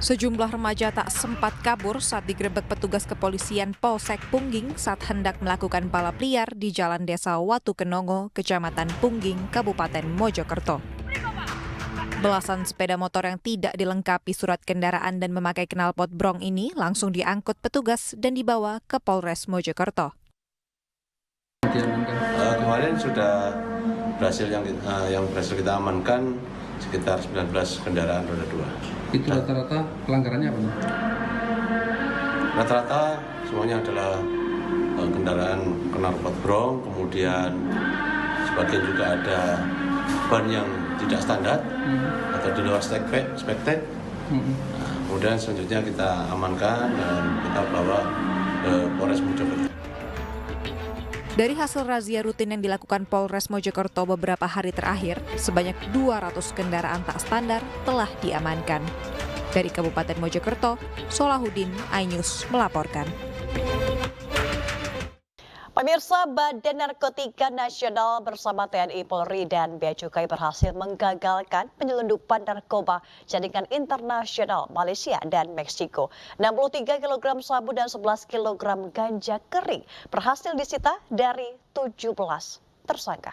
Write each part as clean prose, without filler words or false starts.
Sejumlah remaja tak sempat kabur saat digerebek petugas kepolisian Polsek Pungging saat hendak melakukan balap liar di Jalan Desa Watu Kenongo, Kecamatan Pungging, Kabupaten Mojokerto. Belasan sepeda motor yang tidak dilengkapi surat kendaraan dan memakai knalpot brong ini langsung diangkut petugas dan dibawa ke Polres Mojokerto. Kemarin sudah berhasil yang berhasil kita amankan sekitar 19 kendaraan roda 2. Itu rata-rata pelanggarannya apa? Rata-rata semuanya adalah kendaraan knalpot brong, kemudian sebagian juga ada ban yang tidak standar atau di luar spektek. Kemudian selanjutnya kita amankan dan kita bawa ke Polres Mojokerto. Dari hasil razia rutin yang dilakukan Polres Mojokerto beberapa hari terakhir, sebanyak 200 kendaraan tak standar telah diamankan. Dari Kabupaten Mojokerto, Solahuddin, iNews melaporkan. Pemirsa, Badan Narkotika Nasional bersama TNI, Polri, dan Bea Cukai berhasil menggagalkan penyelundupan narkoba jaringan internasional Malaysia dan Meksiko. 63 kg sabu dan 11 kg ganja kering berhasil disita dari 17 tersangka.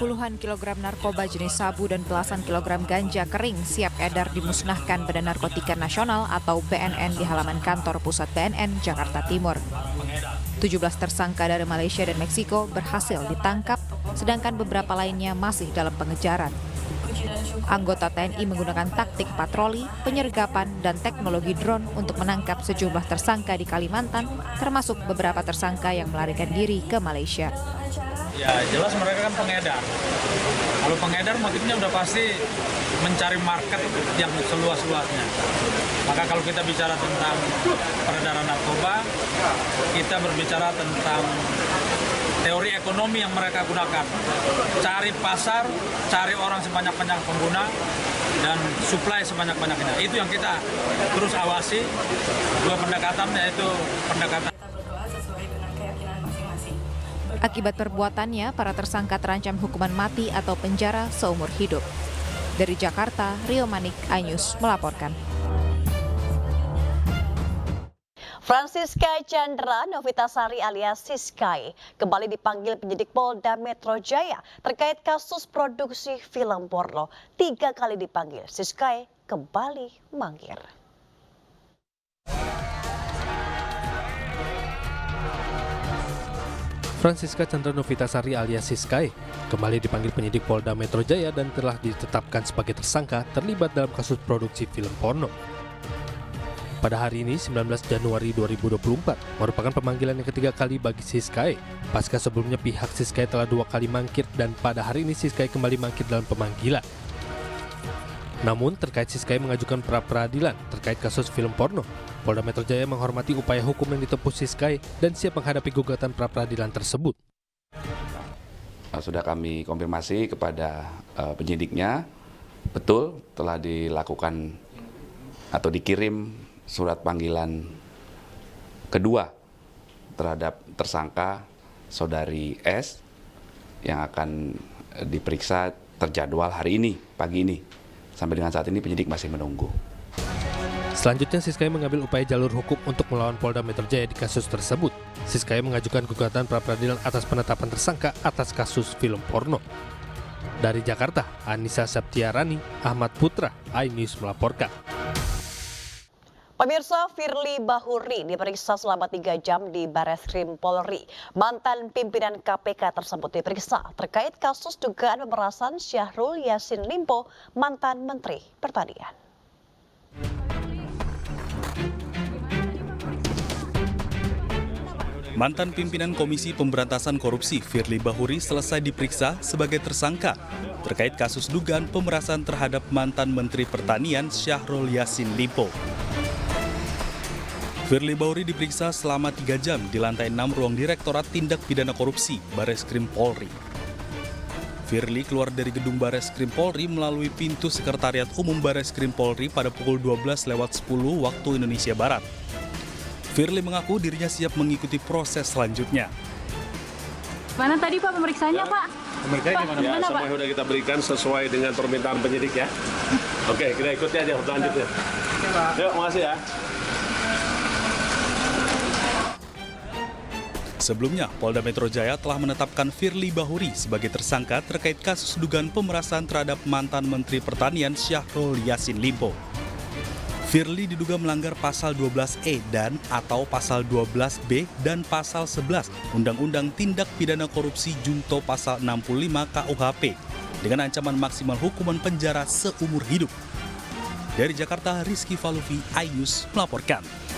Puluhan kilogram narkoba jenis sabu dan belasan kilogram ganja kering siap edar dimusnahkan Badan Narkotika Nasional atau BNN di halaman kantor pusat BNN Jakarta Timur. 17 tersangka dari Malaysia dan Meksiko berhasil ditangkap, sedangkan beberapa lainnya masih dalam pengejaran. Anggota TNI menggunakan taktik patroli, penyergapan, dan teknologi drone untuk menangkap sejumlah tersangka di Kalimantan, termasuk beberapa tersangka yang melarikan diri ke Malaysia. Ya jelas mereka kan pengedar. Kalau pengedar motifnya udah pasti mencari market yang seluas-luasnya. Maka kalau kita bicara tentang peredaran narkoba, kita berbicara tentang teori ekonomi yang mereka gunakan. Cari pasar, cari orang sebanyak-banyak pengguna, dan supply sebanyak-banyaknya. Itu yang kita terus awasi. Dua pendekatan, yaitu pendekatan. Akibat perbuatannya, para tersangka terancam hukuman mati atau penjara seumur hidup. Dari Jakarta, Rio Manik, iNews melaporkan. Francisca Chandra Novitasari alias Siskai kembali dipanggil penyidik Polda Metro Jaya terkait kasus produksi film porno. 3 kali dipanggil, Siskai kembali mangkir. Francisca Chandra Novitasari alias Siskai kembali dipanggil penyidik Polda Metro Jaya dan telah ditetapkan sebagai tersangka terlibat dalam kasus produksi film porno. Pada hari ini, 19 Januari 2024, merupakan pemanggilan yang ketiga kali bagi Siskai. Pasca sebelumnya pihak Siskai telah 2 kali mangkir dan pada hari ini Siskai kembali mangkir dalam pemanggilan. Namun terkait Siskai mengajukan pra-peradilan terkait kasus film porno, Polda Metro Jaya menghormati upaya hukum yang ditempuh Siskai dan siap menghadapi gugatan pra-peradilan tersebut. Sudah kami konfirmasi kepada penyidiknya, betul telah dilakukan atau dikirim surat panggilan kedua terhadap tersangka saudari S yang akan diperiksa terjadwal hari ini, pagi ini. Sampai dengan saat ini penyidik masih menunggu. Selanjutnya, Siskai mengambil upaya jalur hukum untuk melawan Polda Metro Jaya di kasus tersebut. Siskai mengajukan gugatan pra-peradilan atas penetapan tersangka atas kasus film porno. Dari Jakarta, Anissa Septiarani, Ahmad Putra, iNews melaporkan. Pemirsa, Firly Bahuri diperiksa selama 3 jam di Bareskrim Polri. Mantan pimpinan KPK tersebut diperiksa terkait kasus dugaan pemerasan Syahrul Yassin Limpo, mantan Menteri Pertanian. Mantan pimpinan Komisi Pemberantasan Korupsi Firly Bahuri selesai diperiksa sebagai tersangka terkait kasus dugaan pemerasan terhadap mantan Menteri Pertanian Syahrul Yassin Limpo. Firly Bahuri diperiksa selama 3 jam di lantai 6 ruang Direktorat Tindak Pidana Korupsi Bareskrim Polri. Firly keluar dari gedung Bareskrim Polri melalui pintu Sekretariat Umum Bareskrim Polri pada pukul 12:10 waktu Indonesia Barat. Firly mengaku dirinya siap mengikuti proses selanjutnya. Mana tadi Pak pemeriksaannya Pak? Ya, semua sudah kita berikan sesuai dengan permintaan penyidik ya. Oke, kita ikuti aja selanjutnya. Yuk, makasih ya. Sebelumnya, Polda Metro Jaya telah menetapkan Firly Bahuri sebagai tersangka terkait kasus dugaan pemerasan terhadap mantan Menteri Pertanian Syahrul Yassin Limpo. Firly diduga melanggar pasal 12E dan atau pasal 12B dan pasal 11 Undang-Undang Tindak Pidana Korupsi Junto pasal 65 KUHP dengan ancaman maksimal hukuman penjara seumur hidup. Dari Jakarta, Rizky Falufi, iNews melaporkan.